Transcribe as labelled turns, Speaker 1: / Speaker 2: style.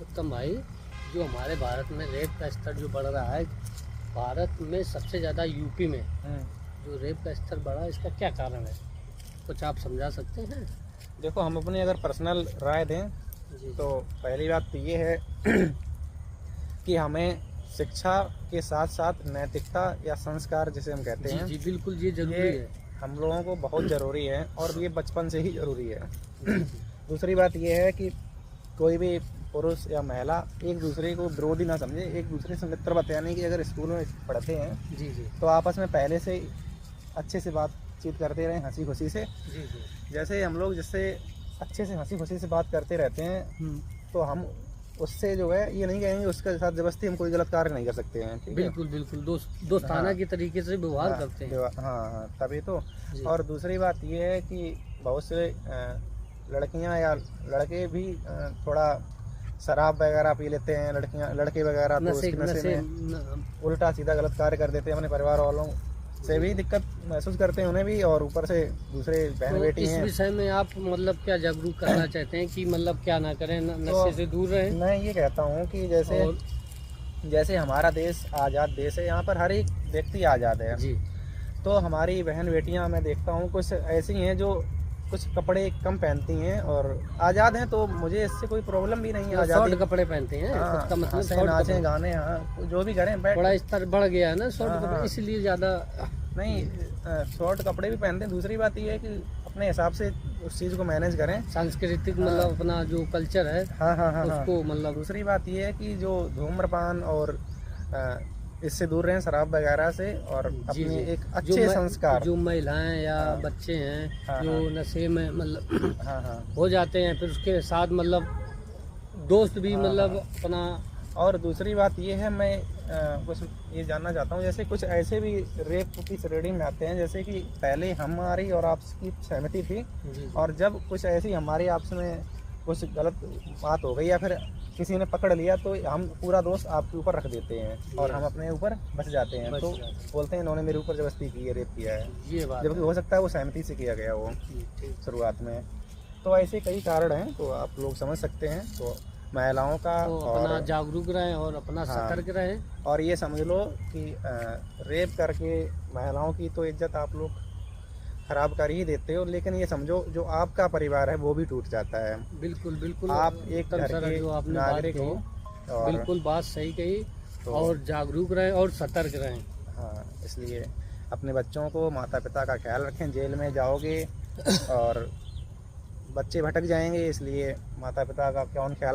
Speaker 1: उत्तम भाई, जो हमारे भारत में रेप का स्तर जो बढ़ रहा है, भारत में सबसे ज़्यादा यूपी में जो रेप का स्तर बढ़ा, इसका क्या कारण है? कुछ आप समझा सकते हैं?
Speaker 2: देखो, हम अपनी अगर पर्सनल राय दें
Speaker 1: जी
Speaker 2: तो पहली बात तो ये है कि हमें शिक्षा के साथ साथ नैतिकता या संस्कार जिसे हम कहते
Speaker 1: जी
Speaker 2: हैं,
Speaker 1: जी बिल्कुल, ये जरूरी
Speaker 2: ये
Speaker 1: है।
Speaker 2: हम लोगों को बहुत ज़रूरी है और ये बचपन से ही ज़रूरी है।
Speaker 1: जी जी
Speaker 2: दूसरी बात ये है कि कोई भी पुरुष या महिला एक दूसरे को विरोधी ना समझे, एक दूसरे से मित्र बताने की अगर स्कूल में पढ़ते हैं
Speaker 1: जी जी
Speaker 2: तो आपस में पहले से ही अच्छे से बातचीत करते रहें, हंसी खुशी से।
Speaker 1: जी जी।
Speaker 2: जैसे हम लोग जिससे अच्छे से हंसी खुशी से बात करते रहते हैं तो हम उससे जो है ये नहीं कहेंगे उसके साथ ज़बरदस्ती हम कोई गलत कार्य नहीं कर सकते हैं। ठीक है,
Speaker 1: बिल्कुल बिल्कुल, दोस्ताना
Speaker 2: हाँ
Speaker 1: के तरीके से व्यवहार
Speaker 2: हाँ
Speaker 1: करते हैं।
Speaker 2: हाँ हाँ, तभी तो।
Speaker 1: जी
Speaker 2: और दूसरी बात ये है कि बहुत से लड़कियां या लड़के भी थोड़ा शराब वगैरह पी लेते हैं, लड़कियां लड़के वगैरह तो
Speaker 1: नशे
Speaker 2: उसके नशे
Speaker 1: नशे
Speaker 2: में उल्टा सीधा गलत कार्य कर देते हैं, अपने परिवार वालों से भी दिक्कत महसूस करते हैं उन्हें भी, और ऊपर से दूसरे बहन
Speaker 1: तो
Speaker 2: बेटी
Speaker 1: इस
Speaker 2: हैं।
Speaker 1: विषय में आप मतलब क्या जागरूक करना चाहते हैं कि मतलब क्या ना करें, नशे से दूर रहें?
Speaker 2: मैं ये कहता हूँ कि जैसे
Speaker 1: और
Speaker 2: जैसे हमारा देश आज़ाद देश है, यहाँ पर हर एक व्यक्ति आज़ाद है।
Speaker 1: जी,
Speaker 2: तो हमारी बहन बेटियां मैं देखता हूँ कुछ ऐसी हैं जो कुछ कपड़े कम पहनती हैं और आज़ाद हैं, तो मुझे इससे कोई प्रॉब्लम भी नहीं है।
Speaker 1: जो
Speaker 2: आज़ादी,
Speaker 1: शॉर्ट कपड़े पहनते हैं,
Speaker 2: हाँ,
Speaker 1: इसका मतलब
Speaker 2: हंसे
Speaker 1: शॉर्ट
Speaker 2: नाचें
Speaker 1: कपड़े।
Speaker 2: गाने, हाँ जो भी करें बैठ।
Speaker 1: बड़ा स्तर बढ़ गया है ना शॉर्ट
Speaker 2: हाँ
Speaker 1: कपड़े,
Speaker 2: हाँ,
Speaker 1: इसलिए ज़्यादा।
Speaker 2: नहीं शॉर्ट कपड़े भी पहनते हैं। दूसरी बात ये है कि अपने हिसाब से उस चीज़ को मैनेज करें।
Speaker 1: सांस्कृतिक
Speaker 2: हाँ
Speaker 1: मतलब अपना जो कल्चर है
Speaker 2: हाँ हाँ हाँ हाँ।
Speaker 1: उसको मतलब।
Speaker 2: दूसरी बात ये है कि जो धूम्रपान और इससे दूर रहें, शराब वगैरह से, और
Speaker 1: जी
Speaker 2: अपनी
Speaker 1: जी,
Speaker 2: एक अच्छे संस्कार।
Speaker 1: जो महिलाएं या
Speaker 2: हाँ
Speaker 1: बच्चे हैं
Speaker 2: हाँ
Speaker 1: जो
Speaker 2: हाँ
Speaker 1: नशे में मतलब
Speaker 2: हाँ हाँ
Speaker 1: हो जाते हैं, फिर उसके साथ मतलब दोस्त भी
Speaker 2: हाँ
Speaker 1: मतलब
Speaker 2: हाँ।
Speaker 1: अपना।
Speaker 2: और दूसरी बात ये है, मैं कुछ ये जानना चाहता हूँ, जैसे कुछ ऐसे भी रेप की श्रेणी में आते हैं, जैसे कि पहले हमारी और आपकी सहमति थी,
Speaker 1: जी जी
Speaker 2: और जब कुछ ऐसी हमारी आपस में कुछ गलत बात हो गई या फिर किसी ने पकड़ लिया तो हम पूरा दोष आपके ऊपर रख देते हैं और हम अपने ऊपर बच जाते हैं।
Speaker 1: बच
Speaker 2: तो
Speaker 1: जाते हैं।
Speaker 2: बोलते हैं इन्होंने मेरे ऊपर जबरदस्ती की है, रेप किया है,
Speaker 1: ये बात
Speaker 2: जबकि
Speaker 1: है।
Speaker 2: हो सकता है वो सहमति से किया गया वो
Speaker 1: जी, ठीक।
Speaker 2: शुरुआत में। तो ऐसे कई कारण हैं, तो आप लोग समझ सकते हैं। तो महिलाओं का
Speaker 1: तो
Speaker 2: और
Speaker 1: अपना जागरूक रहें और अपना
Speaker 2: हाँ,
Speaker 1: सतर्क रहें।
Speaker 2: और ये समझ लो कि रेप करके महिलाओं की तो इज्जत आप लोग खराब कर ही देते हो, लेकिन ये समझो जो आपका परिवार है वो भी टूट जाता है।
Speaker 1: बिल्कुल बिल्कुल,
Speaker 2: आप एक
Speaker 1: उत्तम
Speaker 2: घर
Speaker 1: सर
Speaker 2: के
Speaker 1: जो आपने बात
Speaker 2: नागरिक हो,
Speaker 1: कही,
Speaker 2: और
Speaker 1: बिल्कुल बात सही कही।
Speaker 2: तो
Speaker 1: और जागरूक रहें और सतर्क रहें।
Speaker 2: हाँ, इसलिए अपने बच्चों को, माता पिता का ख्याल रखें। जेल में जाओगे और बच्चे भटक जाएंगे, इसलिए माता पिता का कौन ख्याल